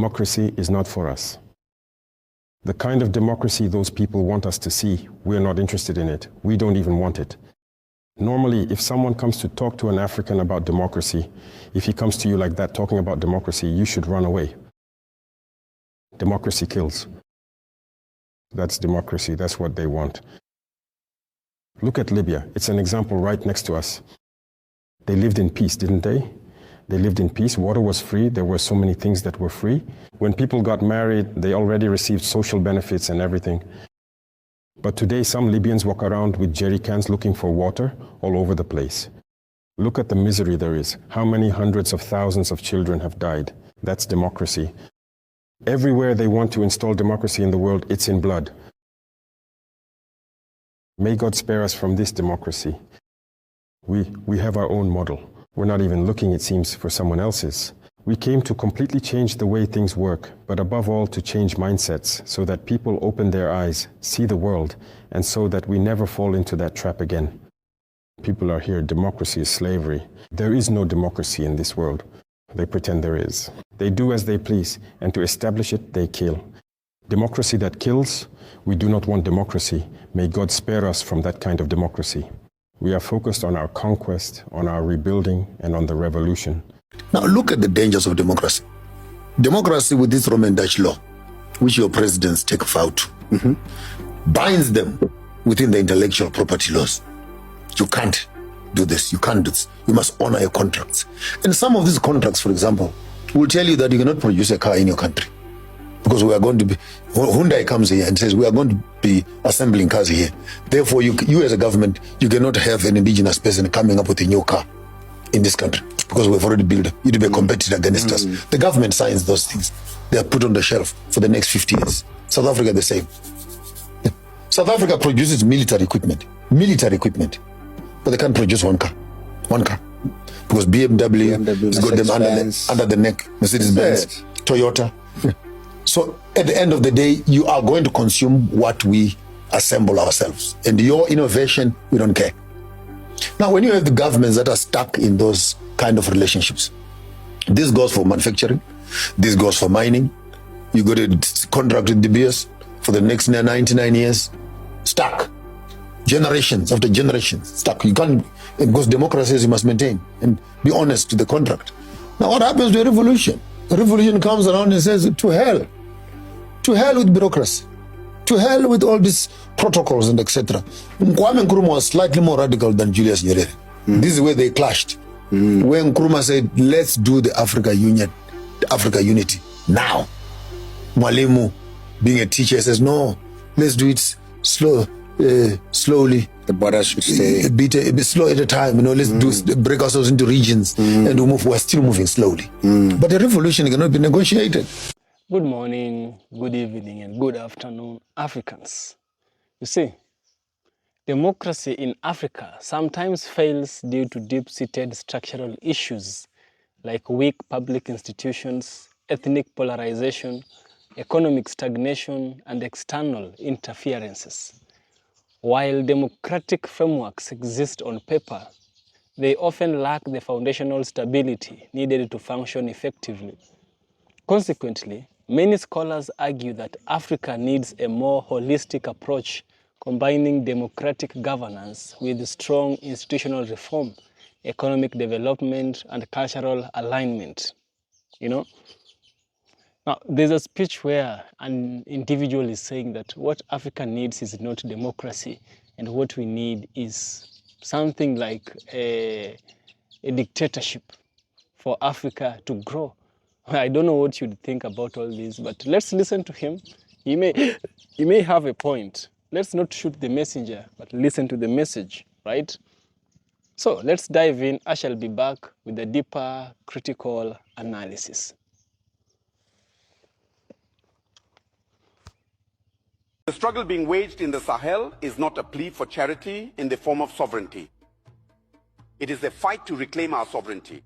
democracy is not for us. The kind of democracy those people want us to see, we're not interested in it. We don't even want it. Normally, if someone comes to talk to an African about democracy, if he comes to you like that talking about democracy, you should run away. Democracy kills. That's democracy. That's what they want. Look at Libya. It's an example right next to us. They lived in peace, didn't they? They lived in peace. Water was free. There were so many things that were free. When people got married, they already received social benefits and everything. But today, some Libyans walk around with jerry cans looking for water all over the place. Look at the misery there is. How many hundreds of thousands of children have died? That's democracy. Everywhere they want to install democracy in the world, it's in blood. May God spare us from this democracy. We have our own model. We're not even looking, it seems, for someone else's. We came to completely change the way things work, but above all to change mindsets so that people open their eyes, see the world, and so that we never fall into that trap again. People are here, democracy is slavery. There is no democracy in this world. They pretend there is. They do as they please, and to establish it, they kill. Democracy that kills, we do not want democracy. May God spare us from that kind of democracy. We are focused on our conquest, on our rebuilding, and on the revolution. Now look at the dangers of democracy. Democracy with this Roman Dutch law, which your presidents take vow to, binds them within the intellectual property laws. You can't do this, you can't do this. You must honor your contracts. And some of these contracts, for example, will tell you that you cannot produce a car in your country. Because we are going to be, Hyundai comes here and says we are going to be assembling cars here. Therefore, you as a government, you cannot have an indigenous person coming up with a new car in this country because we've already built it. You'd be a competitor against us. The government signs those things. They are put on the shelf for the next 50 years. South Africa, the same. South Africa produces military equipment, but they can't produce one car. Because BMW has got them under the neck, Mercedes-Benz, Toyota. So at the end of the day, you are going to consume what we assemble ourselves. And your innovation, we don't care. Now, when you have the governments that are stuck in those kind of relationships, this goes for manufacturing, this goes for mining. You got a contract with De Beers for the next 99 years, stuck. Generations after generations, stuck. You can't, because democracy is you must maintain and be honest to the contract. Now, what happens to a revolution? The revolution comes around and says, to hell with bureaucracy, to hell with all these protocols and etc. Kwame Nkrumah was slightly more radical than Julius Nyerere. This is where they clashed. When Nkrumah said, let's do the Africa Union, the Africa Unity now. Mwalimu, being a teacher, says, no, let's do it slowly. The borders should stay a bit slow at a time. Let's break ourselves into regions and we move. We're still moving slowly. But the revolution cannot be negotiated. Good morning, good evening, and good afternoon, Africans. You see, democracy in Africa sometimes fails due to deep-seated structural issues like weak public institutions, ethnic polarization, economic stagnation, and external interferences. While democratic frameworks exist on paper, they often lack the foundational stability needed to function effectively. Consequently, many scholars argue that Africa needs a more holistic approach combining democratic governance with strong institutional reform, economic development, and cultural alignment. Now, there's a speech where an individual is saying that what Africa needs is not democracy, and what we need is something like a dictatorship for Africa to grow. I don't know what you'd think about all this, but let's listen to him. He may have a point. Let's not shoot the messenger, but listen to the message, right? So let's dive in. I shall be back with a deeper critical analysis. The struggle being waged in the Sahel is not a plea for charity in the form of sovereignty. It is a fight to reclaim our sovereignty.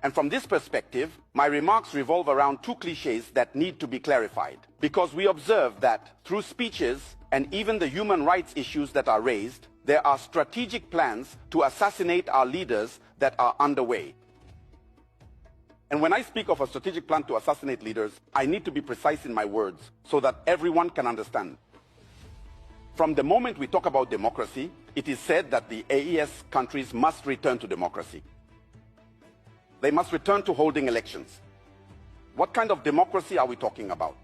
And from this perspective, my remarks revolve around two cliches that need to be clarified. Because we observe that through speeches and even the human rights issues that are raised, there are strategic plans to assassinate our leaders that are underway. And when I speak of a strategic plan to assassinate leaders, I need to be precise in my words so that everyone can understand. From the moment we talk about democracy, it is said that the AES countries must return to democracy. They must return to holding elections. What kind of democracy are we talking about?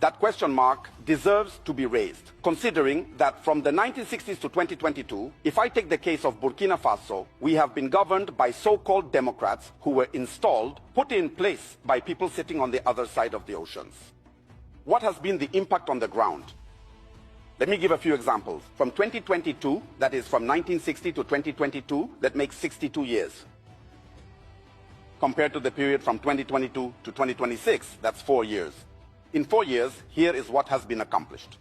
That question mark deserves to be raised, considering that from the 1960s to 2022, if I take the case of Burkina Faso, we have been governed by so-called Democrats who were installed, put in place by people sitting on the other side of the oceans. What has been the impact on the ground? Let me give a few examples. From 2022, that is from 1960 to 2022, that makes 62 years. Compared to the period from 2022 to 2026, that's 4 years. In 4 years, here is what has been accomplished.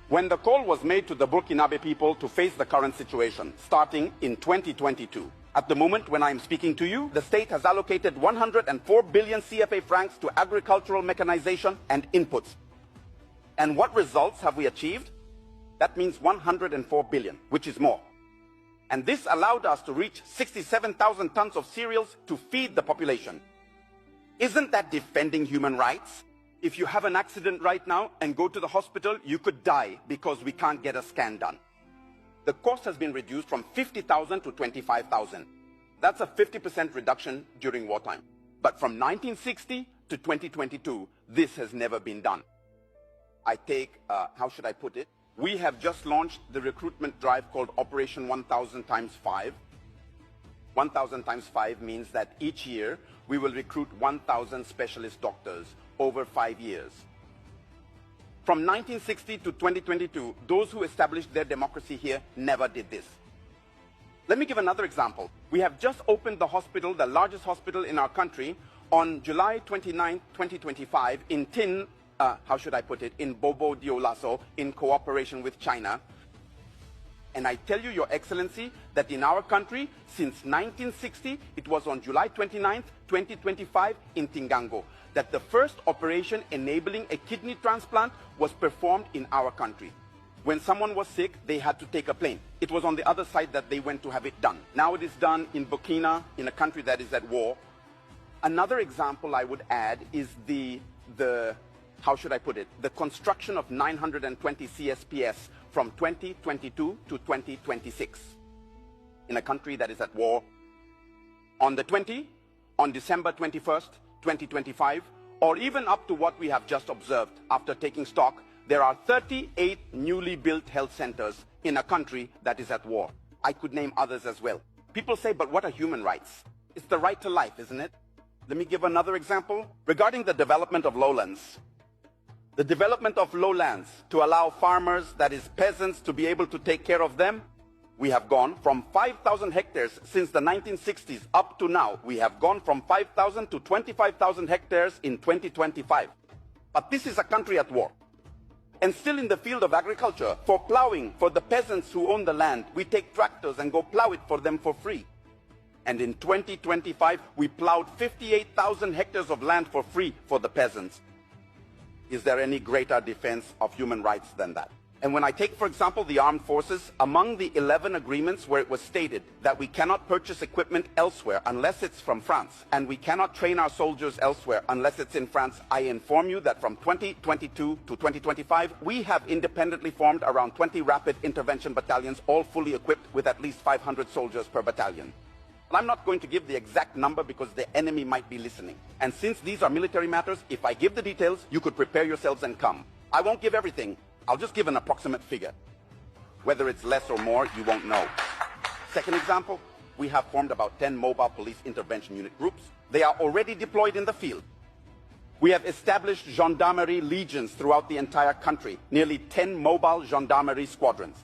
When the call was made to the Burkinabe people to face the current situation, starting in 2022, at the moment when I'm speaking to you, the state has allocated 104 billion CFA francs to agricultural mechanization and inputs. And what results have we achieved? That means 104 billion, which is more. And this allowed us to reach 67,000 tons of cereals to feed the population. Isn't that defending human rights? If you have an accident right now and go to the hospital, you could die because we can't get a scan done. The cost has been reduced from 50,000 to 25,000. That's a 50% reduction during wartime. But from 1960 to 2022, this has never been done. I take, how should I put it? We have just launched the recruitment drive called Operation 1000 times 5. 1000 times 5 means that each year we will recruit 1,000 specialist doctors over 5 years. From 1960 to 2022, those who established their democracy here never did this. Let me give another example. We have just opened the hospital, the largest hospital in our country, on July 29, 2025 in how should I put it, in Bobo Dioulasso, in cooperation with China. And I tell you, Your Excellency, that in our country, since 1960, it was on July 29th, 2025 in Tingango, that the first operation enabling a kidney transplant was performed in our country. When someone was sick, they had to take a plane. It was on the other side that they went to have it done. Now it is done in Burkina, in a country that is at war. Another example I would add is how should I put it, the construction of 920 CSPS from 2022 to 2026 in a country that is at war. On December 21st, 2025, or even up to what we have just observed after taking stock, there are 38 newly built health centers in a country that is at war. I could name others as well. People say, but what are human rights? It's the right to life, isn't it? Let me give another example. Regarding the development of lowlands, the development of lowlands to allow farmers, that is peasants, to be able to take care of them, we have gone from 5,000 hectares since the 1960s up to now. We have gone from 5,000 to 25,000 hectares in 2025. But this is a country at war. And still in the field of agriculture, for plowing, for the peasants who own the land, we take tractors and go plow it for them for free. And in 2025, we plowed 58,000 hectares of land for free for the peasants. Is there any greater defense of human rights than that? And when I take, for example, the armed forces, among the 11 agreements where it was stated that we cannot purchase equipment elsewhere unless it's from France, and we cannot train our soldiers elsewhere unless it's in France, I inform you that from 2022 to 2025, we have independently formed around 20 rapid intervention battalions, all fully equipped with at least 500 soldiers per battalion. I'm not going to give the exact number because the enemy might be listening. And since these are military matters, if I give the details, you could prepare yourselves and come. I won't give everything. I'll just give an approximate figure. Whether it's less or more, you won't know. Second example, we have formed about 10 mobile police intervention unit groups. They are already deployed in the field. We have established gendarmerie legions throughout the entire country, nearly 10 mobile gendarmerie squadrons.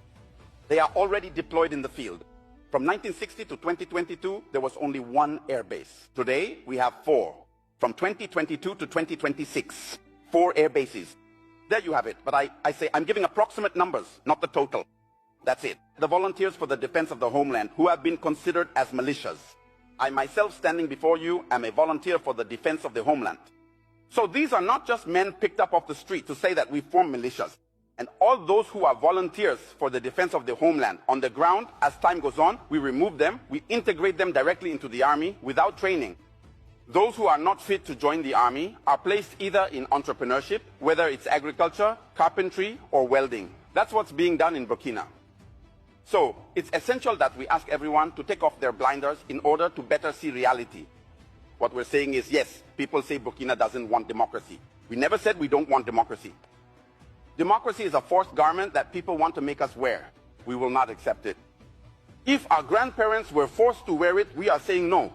They are already deployed in the field. From 1960 to 2022, there was only 1 air base. Today, we have 4. From 2022 to 2026, 4 air bases. There you have it. But I say I'm giving approximate numbers, not the total. That's it. The volunteers for the defense of the homeland, who have been considered as militias. I myself, standing before you, am a volunteer for the defense of the homeland. So these are not just men picked up off the street to say that we form militias. And all those who are volunteers for the defense of the homeland on the ground, as time goes on, we remove them, we integrate them directly into the army without training. Those who are not fit to join the army are placed either in entrepreneurship, whether it's agriculture, carpentry, or welding. That's what's being done in Burkina. So it's essential that we ask everyone to take off their blinders in order to better see reality. What we're saying is, yes, people say Burkina doesn't want democracy. We never said we don't want democracy. Democracy is a forced garment that people want to make us wear. We will not accept it. If our grandparents were forced to wear it, we are saying no.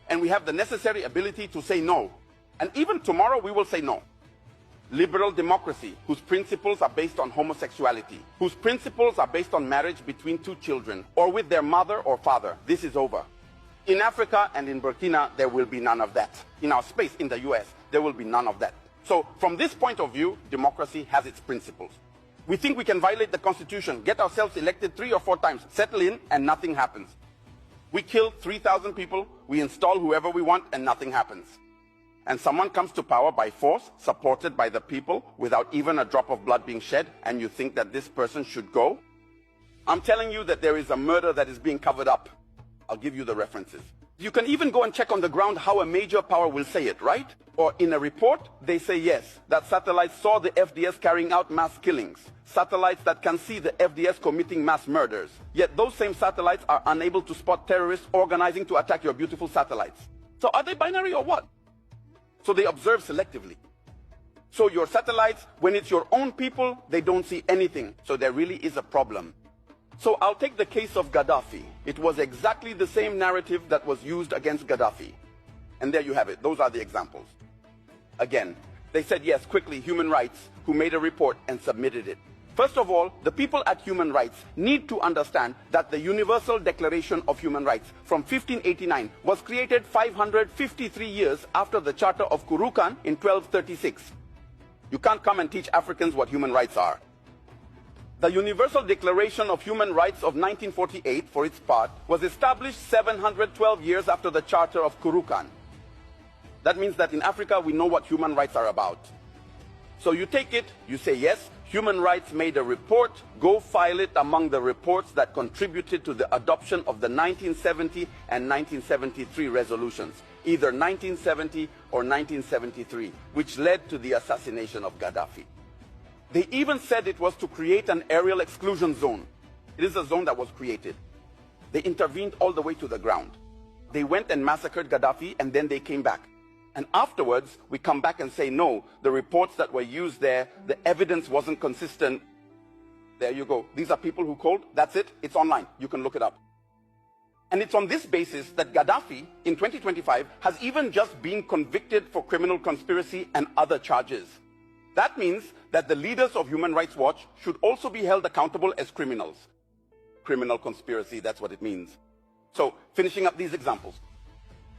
And we have the necessary ability to say no. And even tomorrow we will say no. Liberal democracy, whose principles are based on homosexuality, whose principles are based on marriage between two children, or with their mother or father, this is over. In Africa and in Burkina, there will be none of that. In our space, in the US, there will be none of that. So from this point of view, democracy has its principles. We think we can violate the constitution, get ourselves elected 3 or 4 times, settle in, and nothing happens. We kill 3,000 people, we install whoever we want, and nothing happens. And someone comes to power by force, supported by the people, without even a drop of blood being shed, and you think that this person should go? I'm telling you that there is a murder that is being covered up. I'll give you the references. You can even go and check on the ground how a major power will say it, right? Or in a report, they say yes, that satellites saw the FDS carrying out mass killings. Satellites that can see the FDS committing mass murders. Yet those same satellites are unable to spot terrorists organizing to attack your beautiful satellites. So are they binary or what? So they observe selectively. So your satellites, when it's your own people, they don't see anything. So there really is a problem. So I'll take the case of Gaddafi. It was exactly the same narrative that was used against Gaddafi. And there you have it. Those are the examples. Again, they said yes, quickly, human rights, who made a report and submitted it. First of all, the people at Human Rights need to understand that the Universal Declaration of Human Rights from 1589 was created 553 years after the Charter of Kurukan in 1236. You can't come and teach Africans what human rights are. The Universal Declaration of Human Rights of 1948, for its part, was established 712 years after the Charter of Kurukan. That means that in Africa we know what human rights are about. So you take it, you say yes, Human Rights made a report, go file it among the reports that contributed to the adoption of the 1970 and 1973 resolutions, either 1970 or 1973, which led to the assassination of Gaddafi. They even said it was to create an aerial exclusion zone. It is a zone that was created. They intervened all the way to the ground. They went and massacred Gaddafi, and then they came back. And afterwards, we come back and say, no, the reports that were used there, the evidence wasn't consistent. There you go. These are people who called. That's it. It's online. You can look it up. And it's on this basis that Gaddafi, in 2025, has even just been convicted for criminal conspiracy and other charges. That means that the leaders of Human Rights Watch should also be held accountable as criminals. Criminal conspiracy, that's what it means. So, finishing up these examples.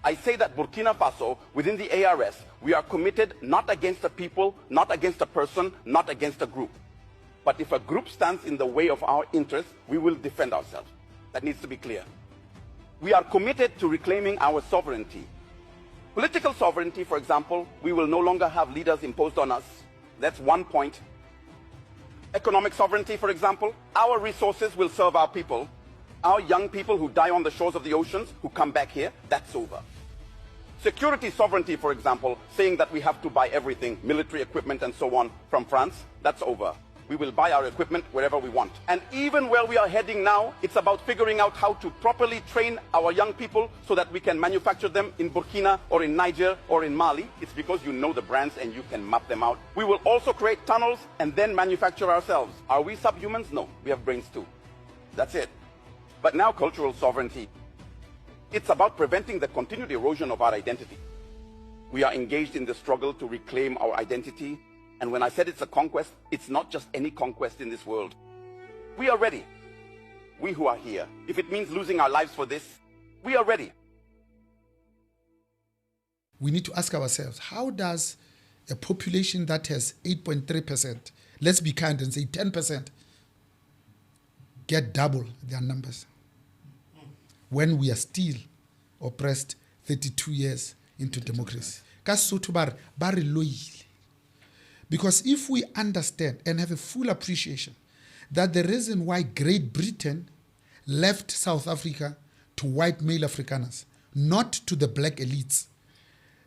I say that Burkina Faso, within the ARS, we are committed not against a people, not against a person, not against a group. But if a group stands in the way of our interests, we will defend ourselves. That needs to be clear. We are committed to reclaiming our sovereignty. Political sovereignty, for example, we will no longer have leaders imposed on us. That's one point. Economic sovereignty, for example, our resources will serve our people. Our young people who die on the shores of the oceans, who come back here, that's over. Security sovereignty, for example, saying that we have to buy everything, military equipment and so on, from France, that's over. We will buy our equipment wherever we want. And even where we are heading now, it's about figuring out how to properly train our young people so that we can manufacture them in Burkina or in Niger or in Mali. It's because you know the brands and you can map them out. We will also create tunnels and then manufacture ourselves. Are we subhumans? No, we have brains too. That's it. But now cultural sovereignty. It's about preventing the continued erosion of our identity. We are engaged in the struggle to reclaim our identity. And when I said it's a conquest, it's not just any conquest in this world. We are ready. We who are here. If it means losing our lives for this, we are ready. We need to ask ourselves, how does a population that has 8.3%, let's be kind and say 10%, get double their numbers when we are still oppressed 32 years into democracy? Ka Sotho ba re loile. Because if we understand and have a full appreciation that the reason why Great Britain left South Africa to white male Afrikaners, not to the black elites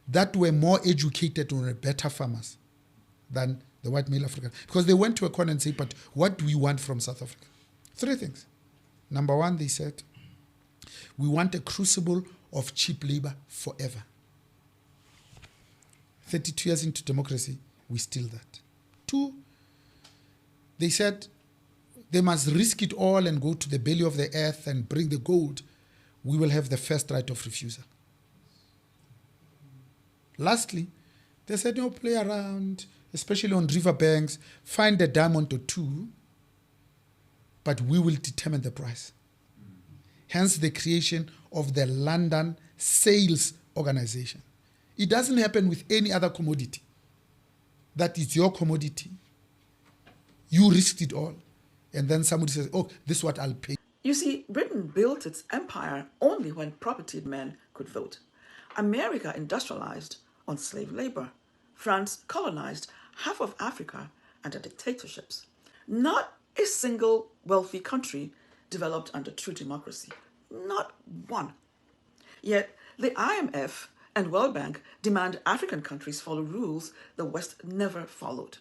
that were more educated or were better farmers than the white male Africans. Because they went to a corner and said, but what do we want from South Africa? 3 things. Number 1, they said, we want a crucible of cheap labor forever. 32 years into democracy, we steal that. 2, they said they must risk it all and go to the belly of the earth and bring the gold. We will have the first right of refusal. Lastly, they said, no, play around, especially on riverbanks, find a diamond or 2, but we will determine the price. Hence the creation of the London Sales Organization. It doesn't happen with any other commodity. That is your commodity. You risked it all. And then somebody says, oh, this is what I'll pay. You see, Britain built its empire only when propertied men could vote. America industrialized on slave labor. France colonized half of Africa under dictatorships. Not a single wealthy country developed under true democracy. Not one. Yet the IMF and World Bank demand African countries follow rules the West never followed.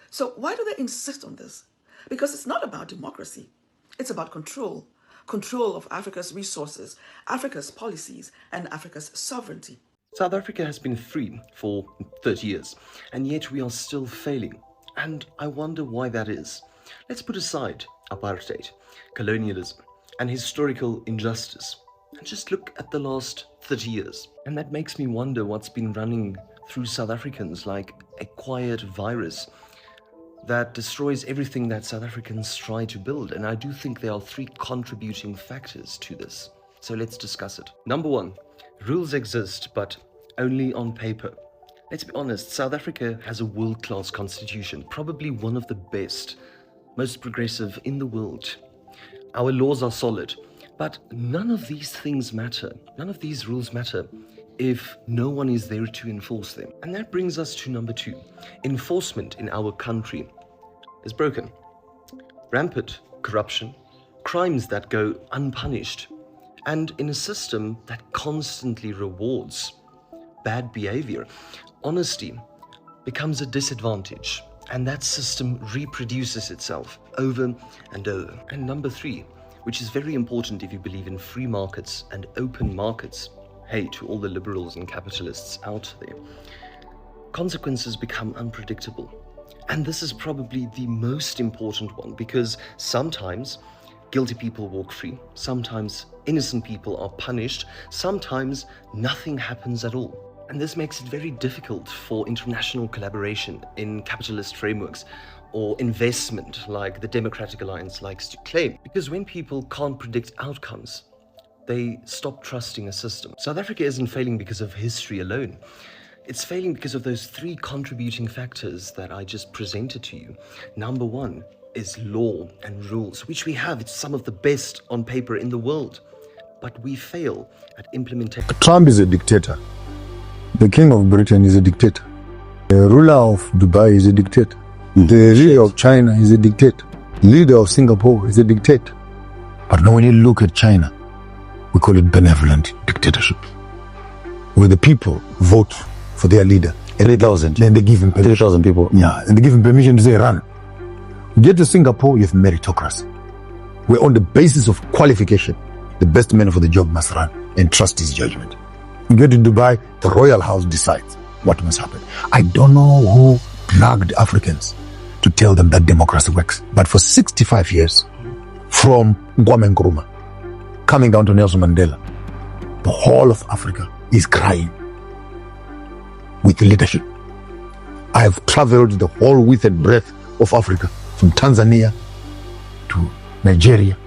So why do they insist on this? Because it's not about democracy. It's about control. Control of Africa's resources, Africa's policies, and Africa's sovereignty. South Africa has been free for 30 years, and yet we are still failing. And I wonder why that is. Let's put aside apartheid, colonialism, and historical injustice, and just look at the last 30 years. And that makes me wonder what's been running through South Africans like a quiet virus that destroys everything that South Africans try to build. And I do think there are 3 contributing factors to this. So let's discuss it. Number 1, rules exist, but only on paper. Let's be honest, South Africa has a world-class constitution, probably one of the best, most progressive in the world. Our laws are solid, but none of these things matter. None of these rules matter if no one is there to enforce them. And that brings us to number 2. Enforcement in our country is broken. Rampant corruption, crimes that go unpunished, and in a system that constantly rewards bad behavior, honesty becomes a disadvantage, and that system reproduces itself over and over. And number 3, which is very important if you believe in free markets and open markets, hey, to all the liberals and capitalists out there, consequences become unpredictable. And this is probably the most important one, because sometimes guilty people walk free, sometimes innocent people are punished, sometimes nothing happens at all. And this makes it very difficult for international collaboration in capitalist frameworks or investment like the Democratic Alliance likes to claim. Because when people can't predict outcomes, they stop trusting a system. South Africa isn't failing because of history alone. It's failing because of those 3 contributing factors that I just presented to you. Number 1 is law and rules, which we have. It's some of the best on paper in the world, but we fail at implementation. Trump is a dictator. The King of Britain is a dictator. The ruler of Dubai is a dictator. The leader of China is a dictator. Leader of Singapore is a dictator. But now when you look at China, we call it benevolent dictatorship, where the people vote for their leader. 3,000. Then they give him permission. 3,000 people. Yeah, and they give him permission to say run. Get to Singapore, you have meritocracy, where on the basis of qualification, the best man for the job must run and trust his judgment. You get to Dubai, the royal house decides what must happen. I don't know who drugged Africans to tell them that democracy works. But for 65 years, from Kwame Nkrumah, coming down to Nelson Mandela, the whole of Africa is crying with leadership. I have traveled the whole width and breadth of Africa, from Tanzania to Nigeria,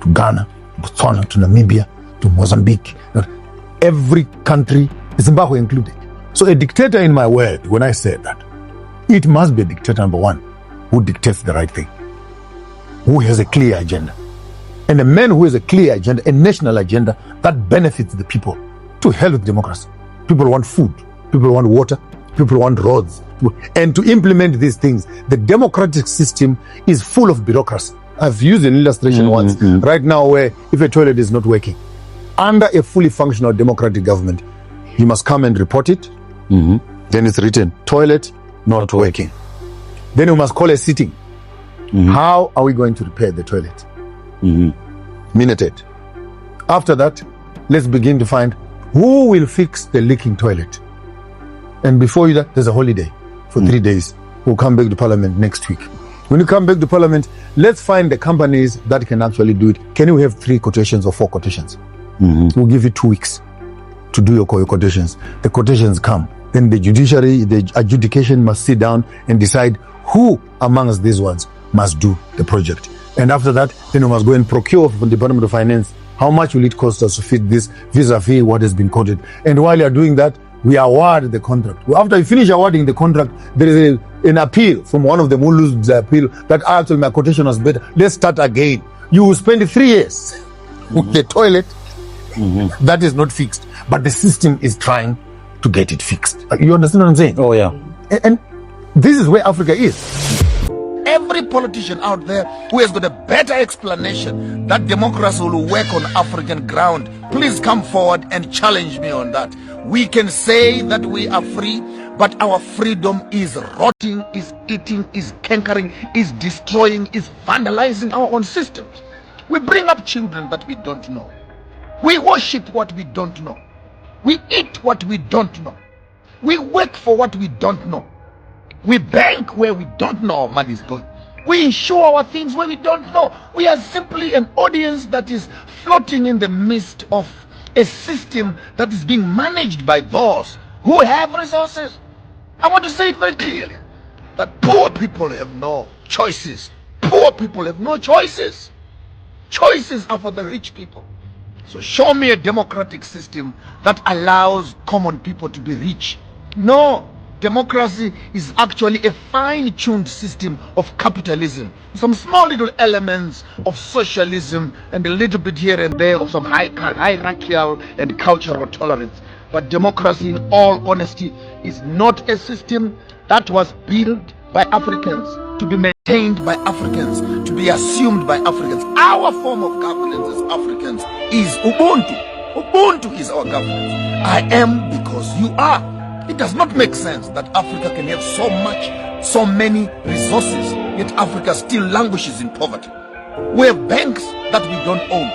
to Ghana, Botswana, to Namibia, to Mozambique. Every country, Zimbabwe included. So a dictator in my world, when I say that, it must be a dictator, number 1, who dictates the right thing, who has a clear agenda. And a man who has a clear agenda, a national agenda that benefits the people. To hell with democracy. People want food, people want water, people people want roads. And to implement these things, the democratic system is full of bureaucracy. I've used an illustration once, right now, where if a toilet is not working, under a fully functional democratic government, you must come and report it. Then it's written, toilet not working. Then you must call a sitting. How are we going to repair the toilet? Minuted. After that, let's begin to find who will fix the leaking toilet. And before you that, there's a holiday for 3 days. We'll come back to Parliament next week. When you come back to Parliament, let's find the companies that can actually do it. Can you have 3 quotations or 4 quotations? We'll give you 2 weeks to do your quotations. The quotations come. Then the judiciary, the adjudication must sit down and decide who amongst these ones must do the project. And after that, then we must go and procure from the Department of Finance how much will it cost us to fit this vis-a-vis what has been quoted. And while you are doing that, we award the contract. After you finish awarding the contract, there is an appeal from one of them who loses the appeal that actually my quotation was better. Let's start again. You will spend 3 years with the toilet that is not fixed, but the system is trying to get it fixed. You understand what I'm saying? Oh, yeah. And this is where Africa is. Every politician out there who has got a better explanation that democracy will work on African ground, please come forward and challenge me on that. We can say that we are free, but our freedom is rotting, is eating, is cankering, is destroying, is vandalizing our own systems. We bring up children that we don't know. We worship what we don't know. We eat what we don't know. We work for what we don't know. We bank where we don't know our money is going. We insure our things where we don't know. We are simply an audience that is floating in the midst of a system that is being managed by those who have resources. I want to say it very clearly, that poor people have no choices. Poor people have no choices. Choices are for the rich people. So show me a democratic system that allows common people to be rich. No, democracy is actually a fine-tuned system of capitalism. Some small little elements of socialism and a little bit here and there of some hierarchical and cultural tolerance. But democracy, in all honesty, is not a system that was built by Africans, to be maintained by Africans, to be assumed by Africans. Our form of governance as Africans is Ubuntu. Ubuntu is our governance. I am because you are. It does not make sense that Africa can have so much, so many resources, yet Africa still languishes in poverty. We have banks that we don't own.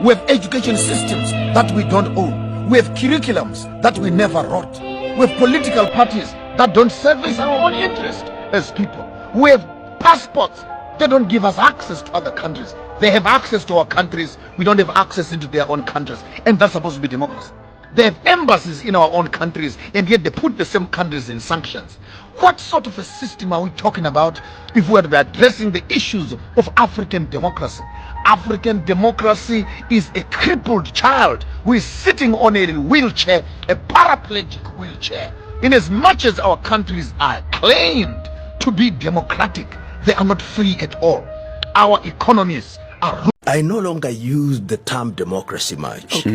We have education systems that we don't own. We have curriculums that we never wrote. We have political parties that don't service our own interest as people. We have passports that don't give us access to other countries. They have access to our countries. We don't have access into their own countries. And that's supposed to be democracy. They have embassies in our own countries, and yet they put the same countries in sanctions. What sort of a system are we talking about if we are addressing the issues of African democracy? African democracy is a crippled child who is sitting on a wheelchair, a paraplegic wheelchair. In as much as our countries are claimed to be democratic, they are not free at all. Our economies are... I no longer use the term democracy much,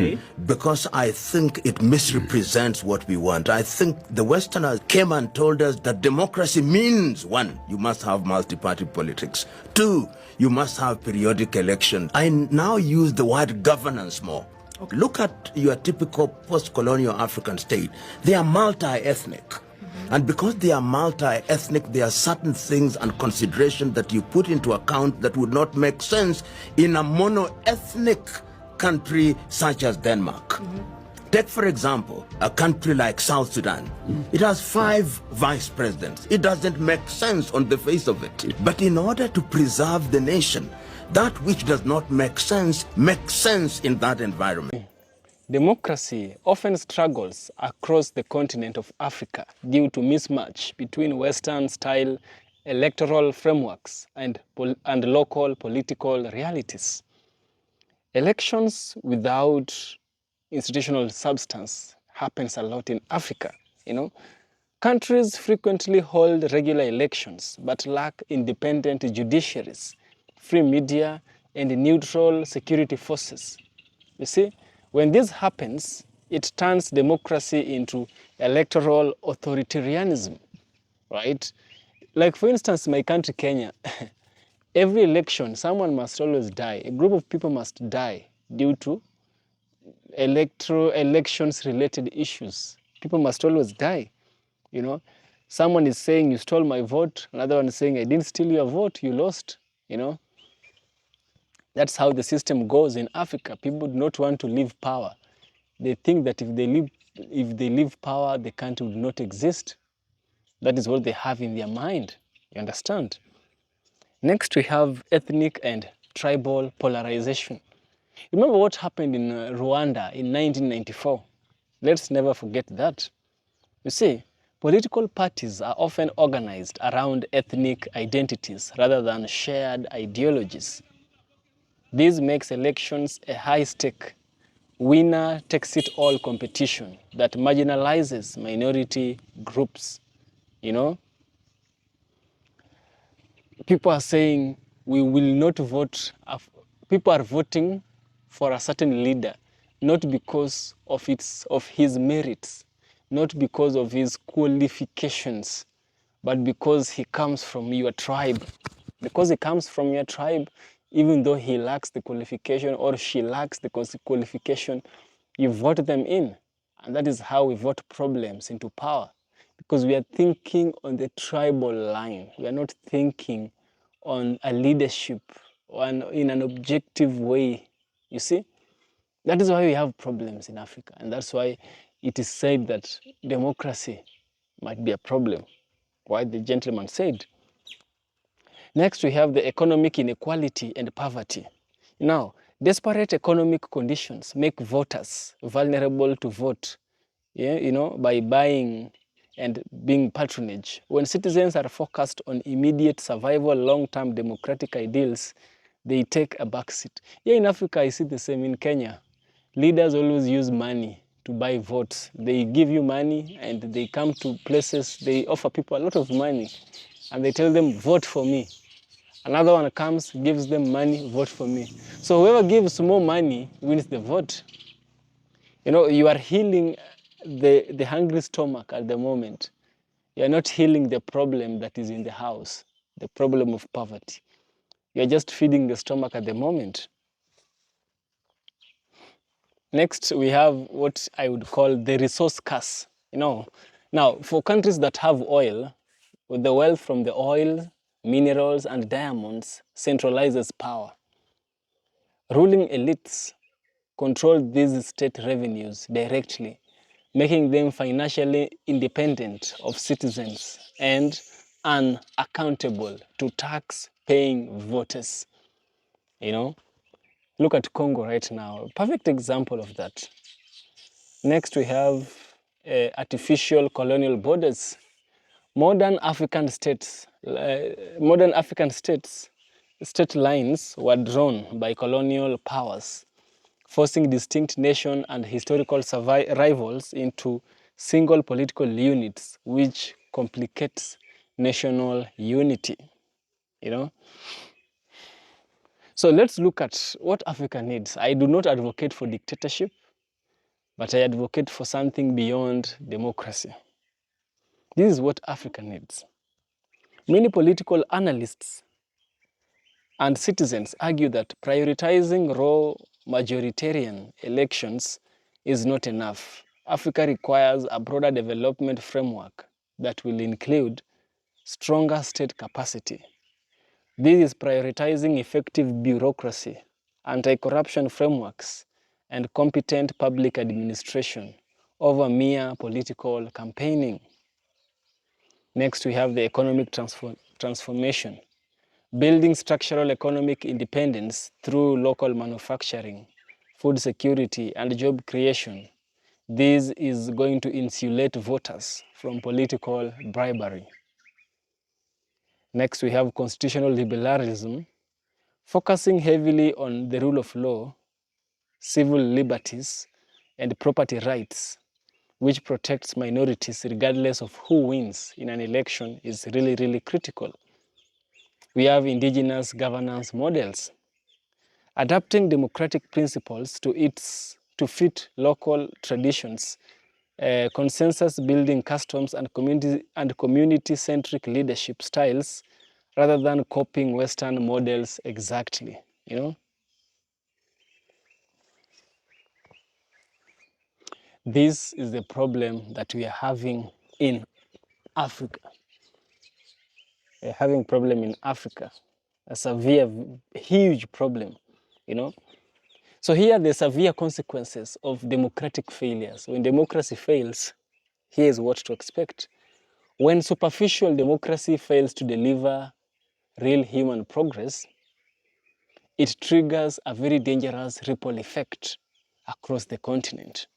because I think it misrepresents what we want. I think the Westerners came and told us that democracy means, 1, you must have multi-party politics. 2, you must have periodic elections. I now use the word governance more. Look at your typical post-colonial African state. They are multi-ethnic. And because they are multi-ethnic, there are certain things and considerations that you put into account that would not make sense in a mono-ethnic country such as Denmark. Take, for example, a country like South Sudan. It has 5 vice presidents. It doesn't make sense on the face of it. But in order to preserve the nation, that which does not make sense makes sense in that environment. Democracy often struggles across the continent of Africa due to mismatch between Western-style electoral frameworks and local political realities. Elections without institutional substance happens a lot in Africa. Countries frequently hold regular elections but lack independent judiciaries, free media, and neutral security forces. You see, when this happens, it turns democracy into electoral authoritarianism, right? Like for instance, my country, Kenya, every election, someone must always die. A group of people must die due to elections related issues. People must always die, you know. Someone is saying you stole my vote, another one is saying I didn't steal your vote, you lost, you know. That's how the system goes in Africa. People do not want to leave power. They think that if they leave power, the country would not exist. That is what they have in their mind. You understand? Next, we have ethnic and tribal polarization. Remember what happened in Rwanda in 1994? Let's never forget that. You see, political parties are often organized around ethnic identities rather than shared ideologies. This makes elections a high-stake, winner-takes-it-all competition that marginalizes minority groups, you know? People are saying we will not vote, people are voting for a certain leader, not because of his merits, not because of his qualifications, but because he comes from your tribe. Because he comes from your tribe, even though he lacks the qualification or she lacks the qualification, you vote them in. And that is how we vote problems into power. Because we are thinking on the tribal line. We are not thinking on a leadership or in an objective way. You see? That is why we have problems in Africa. And that's why it is said that democracy might be a problem. Why the gentleman said. Next, we have the economic inequality and poverty. Now, desperate economic conditions make voters vulnerable to vote, yeah, you know, by buying and being patronage. When citizens are focused on immediate survival, long-term democratic ideals, they take a backseat. Here in Africa, I see the same in Kenya. Leaders always use money to buy votes. They give you money and they come to places, they offer people a lot of money and they tell them, vote for me. Another one comes, gives them money, vote for me. So whoever gives more money wins the vote. You know, you are healing the hungry stomach at the moment. You are not healing the problem that is in the house, the problem of poverty. You are just feeding the stomach at the moment. Next, we have what I would call the resource curse. You know, now for countries that have oil, with the wealth from the oil, minerals, and diamonds centralizes power. Ruling elites control these state revenues directly, making them financially independent of citizens and unaccountable to tax-paying voters. You know, look at Congo right now, perfect example of that. Next, we have artificial colonial borders. Modern African states, state lines were drawn by colonial powers, forcing distinct nation and historical rivals into single political units, which complicates national unity, you know? So let's look at what Africa needs. I do not advocate for dictatorship, but I advocate for something beyond democracy. This is what Africa needs. Many political analysts and citizens argue that prioritizing raw majoritarian elections is not enough. Africa requires a broader development framework that will include stronger state capacity. This is prioritizing effective bureaucracy, anti-corruption frameworks, and competent public administration over mere political campaigning. Next, we have the economic transformation. Building structural economic independence through local manufacturing, food security, and job creation. This is going to insulate voters from political bribery. Next, we have constitutional liberalism, focusing heavily on the rule of law, civil liberties, and property rights, which protects minorities regardless of who wins in an election, is really, really critical. We have indigenous governance models, adapting democratic principles to its to fit local traditions, consensus building customs and community-centric leadership styles rather than copying Western models exactly, you know. This is the problem that we are having in Africa. We're having a problem in Africa, a severe, huge problem, you know. So here are the severe consequences of democratic failures. When democracy fails, here's what to expect. When superficial democracy fails to deliver real human progress, it triggers a very dangerous ripple effect across the continent.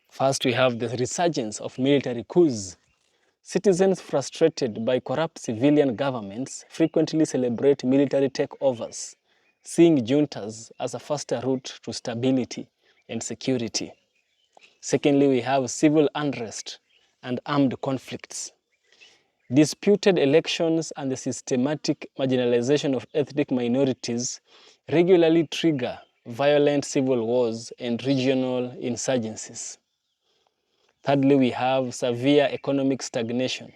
First, we have the resurgence of military coups. Citizens frustrated by corrupt civilian governments frequently celebrate military takeovers, seeing juntas as a faster route to stability and security. Secondly, we have civil unrest and armed conflicts. Disputed elections and the systematic marginalization of ethnic minorities regularly trigger violent civil wars and regional insurgencies. Thirdly, we have severe economic stagnation.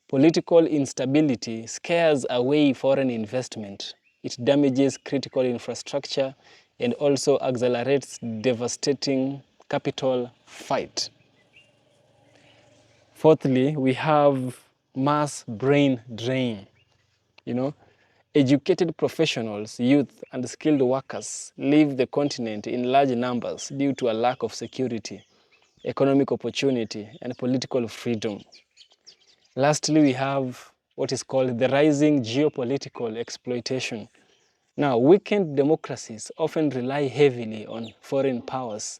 Political instability scares away foreign investment. It damages critical infrastructure and also accelerates devastating capital fight. Fourthly, we have mass brain drain. You know, educated professionals, youth, and skilled workers leave the continent in large numbers due to a lack of security, economic opportunity, and political freedom. Lastly, we have what is called the rising geopolitical exploitation. Now, weakened democracies often rely heavily on foreign powers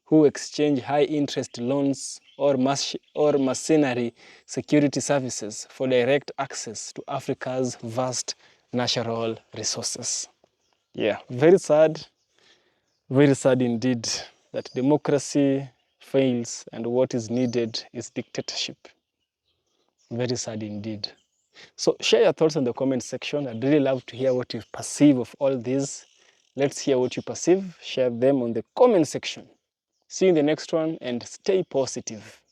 who exchange high-interest loans or mercenary security services for direct access to Africa's vast natural resources. Yeah, very sad indeed that democracy fails and what is needed is dictatorship. Very sad indeed. So share your thoughts in the comment section. I'd really love to hear what you perceive of all this. Let's hear what you perceive. Share them on the comment section. See you in the next one and stay positive.